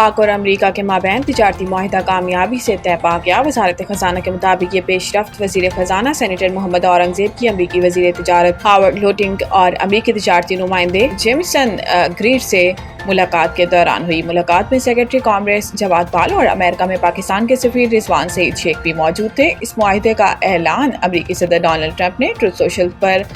पाक और अमरीका के माबैन तिजारती मुआहिदा कामयाबी से तय पा गया। वजारत खजाना के मुताबिक ये पेशरफ्त वज़ीर खजाना सेनेटर मोहम्मद औरंगजेब की अमरीकी वज़ीर तिजारत हावर्ड लोटिंग और अमरीकी तिजारती नुमाइंदे जेमिसन ग्रीर से मुलाकात के दौरान हुई। मुलाकात में सेक्रेटरी कांग्रेस जवाद बाल और अमेरिका में पाकिस्तान के सफीर रिजवान सईद शेख भी मौजूद थे। इस मुआहिदे का ऐलान अमरीकी सदर डोनाल्ड ट्रंप ने ट्रुथ सोशल पर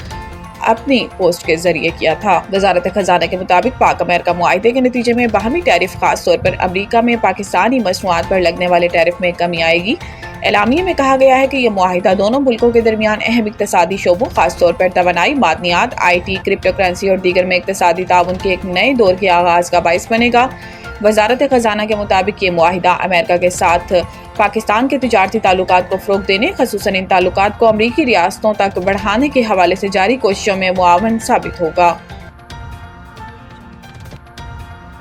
अपनी पोस्ट के जरिए किया था। वजारत खजाना के मुताबिक पाक अमेरिका मुआहिदे के नतीजे में बाहमी टैरिफ खास तौर पर अमरीका में पाकिस्तानी मसनूआत पर लगने वाले टैरिफ में कमी आएगी। एलामिये में कहा गया है कि यह मुआहिदा दोनों मुल्कों के दरमियान अहम इक्तसादी शोबों खास तौर पर तवानाई, मादनियात, IT, क्रिप्टो करेंसी और दीगर में इक्तसादी ताउन के एक नए दौर के आगाज का बाइस बनेगा। वजारत खजाना के मुताबिक ये मुआहिदा अमेरिका के साथ पाकिस्तान के तिजारती ताल्लुकात को फ़रोग़ देने, ख़ुसूसन इन ताल्लुकात को अमरीकी रियासतों तक बढ़ाने के हवाले से जारी कोशिशों में मुआवन साबित होगा।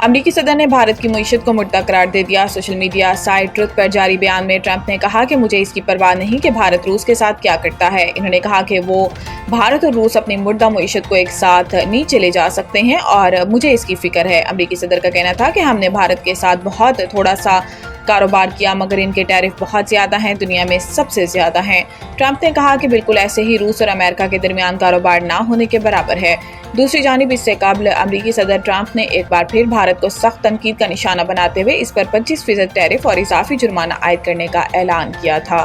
अमरीकी सदर ने भारत की मईशत को मुर्दा करार दे दिया। सोशल मीडिया साइट ट्रुथ पर जारी बयान में ट्रंप ने कहा कि मुझे इसकी परवाह नहीं कि भारत रूस के साथ क्या करता है। इन्होंने कहा कि वो भारत और रूस अपनी मुर्दा मईशत को एक साथ नीचे ले जा सकते हैं और मुझे इसकी फिक्र है। अमरीकी सदर का कहना था कि हमने भारत के साथ बहुत थोड़ा सा कारोबार किया मगर इनके टैरिफ बहुत ज़्यादा हैं, दुनिया में सबसे ज़्यादा हैं। ट्रंप ने कहा कि बिल्कुल ऐसे ही रूस और अमेरिका के दरमियान कारोबार ना होने के बराबर है। दूसरी जानिब इससे कबल अमरीकी सदर ट्रंप ने एक बार फिर भारत को सख्त तनकीद का निशाना बनाते हुए इस पर 25% टैरिफ और इजाफी जुर्माना आयद करने का ऐलान किया था।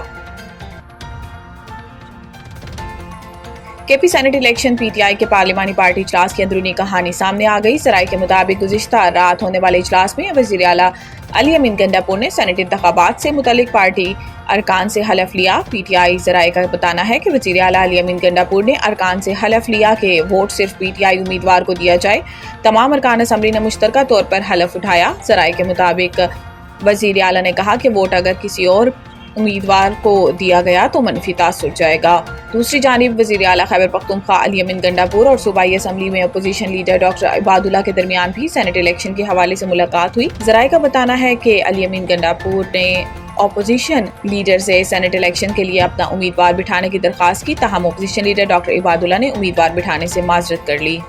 केपी सेनेट इलेक्शन PTI के पार्लिमानी पार्टी इजलास की अंदरूनी कहानी सामने आ गई। सराय के मुताबिक गुज़िश्ता रात होने वाले इजलास में वज़ीर आला अली अमीन गंडापुर ने सेनेट इंतखाबात से मुतल्लिक पार्टी अरकान से हलफ लिया। PTI ज़राए का बताना है कि वज़ीर आला अली अमीन गंडापुर ने अरकान से हलफ लिया कि वोट सिर्फ PTI उम्मीदवार को दिया जाए। तमाम अरकान असम्बली ने मुश्तरका तौर पर हलफ उठाया। ज़राए के मुताबिक वज़ीर आला ने कहा कि वोट अगर किसी और उम्मीदवार को दिया गया तो मनफी तासुर जाएगा। दूसरी जानिब वज़ीर आला खैबर पख्तूनख्वा अली अमीन गंडापुर और सूबाई असम्बली में अपोजिशन लीडर डॉक्टर इबादुल्ला के दरमियान भी सेनेट इलेक्शन के हवाले से मुलाकात हुई। ज़राए का बताना है कि अली अमीन गंडापुर ने अपोजिशन लीडर से सेनेट इलेक्शन के लिए अपना उम्मीदवार बिठाने की दरख्वास्त की, ताहम अपोजिशन लीडर डॉक्टर इबादुल्ला ने उम्मीदवार बिठाने से माजरत कर ली।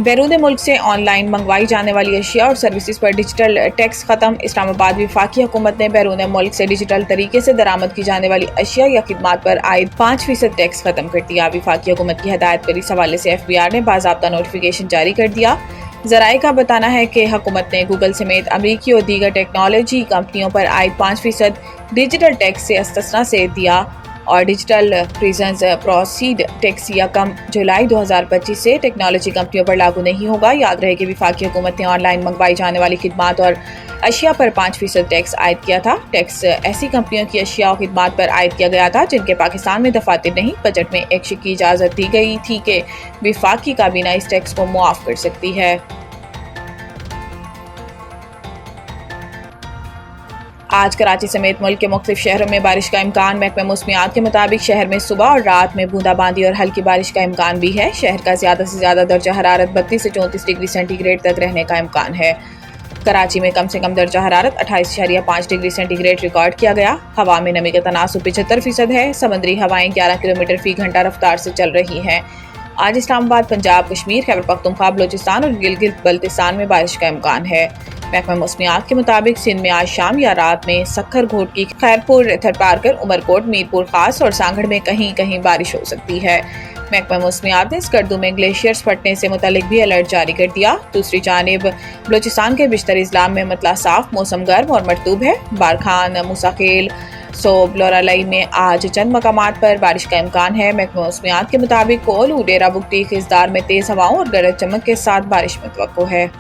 बैरून मुल्क से ऑनलाइन मंगवाई जाने वाली अशिया और सर्विसेज पर डिजिटल टैक्स खत्म। इस्लामाबाद वफाकी हुकूमत ने बैरून मुल्क से डिजिटल तरीके से दरामद की जाने वाली अशिया या खिदमात पर आयद 5% टैक्स खत्म कर दिया। वफाकी हुकूमत की हिदायत पर इस हवाले से FBR ने बाज़ाब्ता नोटिफिकेशन जारी कर दिया। ज़राए का बताना है कि हुकूमत ने गूगल समेत अमरीकी और दीगर टेक्नोलॉजी कंपनियों पर आयद 5% डिजिटल टैक्स से इस्तिस्ना से दिया और डिजिटल प्रेजेंस प्रोसीड टैक्स यकम जुलाई 2025 से टेक्नोलॉजी कंपनियों पर लागू नहीं होगा। याद रहे कि वफाकी हुकूमत ने ऑनलाइन मंगवाई जाने वाली खिदमात और अशिया पर 5% टैक्स आयद किया था। टैक्स ऐसी कंपनियों की अशिया और खिदमात पर आयद किया गया था जिनके पाकिस्तान में दफातर नहीं। बजट में एक शिक की इजाज़त दी गई थी कि वफाकी काबीना इस टैक्स को मुआफ़ कर सकती है। आज कराची समेत मुल्क के मुख्तलिफ शहरों में बारिश का इम्कान। महकमे मौसमियात के मुताबिक शहर में सुबह और रात में बूंदाबांदी और हल्की बारिश का इम्कान भी है। शहर का ज़्यादा से ज़्यादा दर्जा हरारत 32 से 34 डिग्री सेंटीग्रेड तक रहने का इम्कान है। कराची में कम से कम दर्जा हरारत 28.5 डिग्री सेंटीग्रेड रिकॉर्ड किया गया। हवा में नमी का तनासुब 75% है। समुद्री हवाएं 11 किलोमीटर फी घंटा रफ्तार से चल रही हैं। आज इस्लामाबाद, पंजाब, कश्मीर, खैबर पख्तूनख्वा, बलोचिस्तान और गिलगित बल्तिस्तान में बारिश का इम्कान है। महकमा मौसमियात के मुताबिक सिंध में आज शाम या रात में सक्खर घोटकी, खैरपुर, थरपारकर, उमरकोट, मीरपुर खास और सांगड़ में कहीं कहीं बारिश हो सकती है। महकमा मौसमियात ने स्कर्दू में ग्लेशियर्स फटने से मुतालिक भी अलर्ट जारी कर दिया। दूसरी जानिब बलोचिस्तान के बिश्तर इस्लाम में मतला साफ, मौसम गर्म और मरतूब है। बारखान, मुसाखेल, सोब, लोरालाई में आज चंद मकामात पर बारिश का इम्कान है। महकमा मौसमियात के मुताबिक कोलू, डेरा बुगटी, खिजदार में तेज हवाओं और गरज चमक के साथ बारिश में तवक्को है।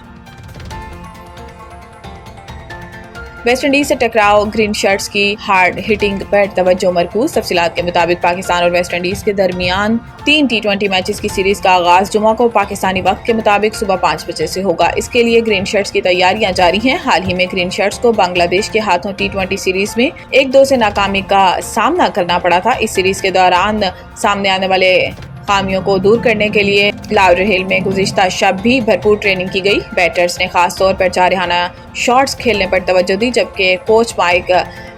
वेस्ट इंडीज से टकराव, ग्रीन शर्ट्स की हार्ड हिटिंग पर तवज्जो मरकूज। तफसीलात के मुताबिक पाकिस्तान और वेस्ट इंडीज के दरमियान 3 T20 मैचेस की सीरीज का आगाज जुमा को पाकिस्तानी वक्त के मुताबिक सुबह 5 बजे से होगा। इसके लिए ग्रीन शर्ट्स की तैयारियां जारी हैं। हाल ही में ग्रीन शर्ट्स को बांग्लादेश के हाथों T20 सीरीज में 1-2 से नाकामी का सामना करना पड़ा था। इस सीरीज के दौरान सामने आने वाले खामियों को दूर करने के लिए लाउडरहिल में गुज़िश्ता शब भी भरपूर ट्रेनिंग की गई। बैटर्स ने खास तौर पर जारहाना शॉट्स खेलने पर तवज्जो दी, जबकि कोच माइक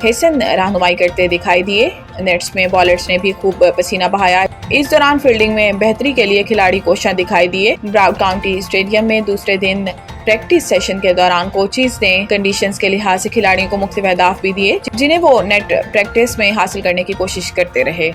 हेसन रहनुमाई करते दिखाई दिए। नेट्स में बॉलर्स ने भी खूब पसीना बहाया। इस दौरान फील्डिंग में बेहतरी के लिए खिलाड़ी कोशां दिखाई दिए। ब्राउड काउंटी स्टेडियम में दूसरे दिन پریکٹس سیشن کے دوران کوچز نے کنڈیشنز کے لحاظ سے کھلاڑیوں کو مختلف اہداف بھی دیے جنہیں وہ نیٹ پریکٹس میں حاصل کرنے کی کوشش کرتے رہے۔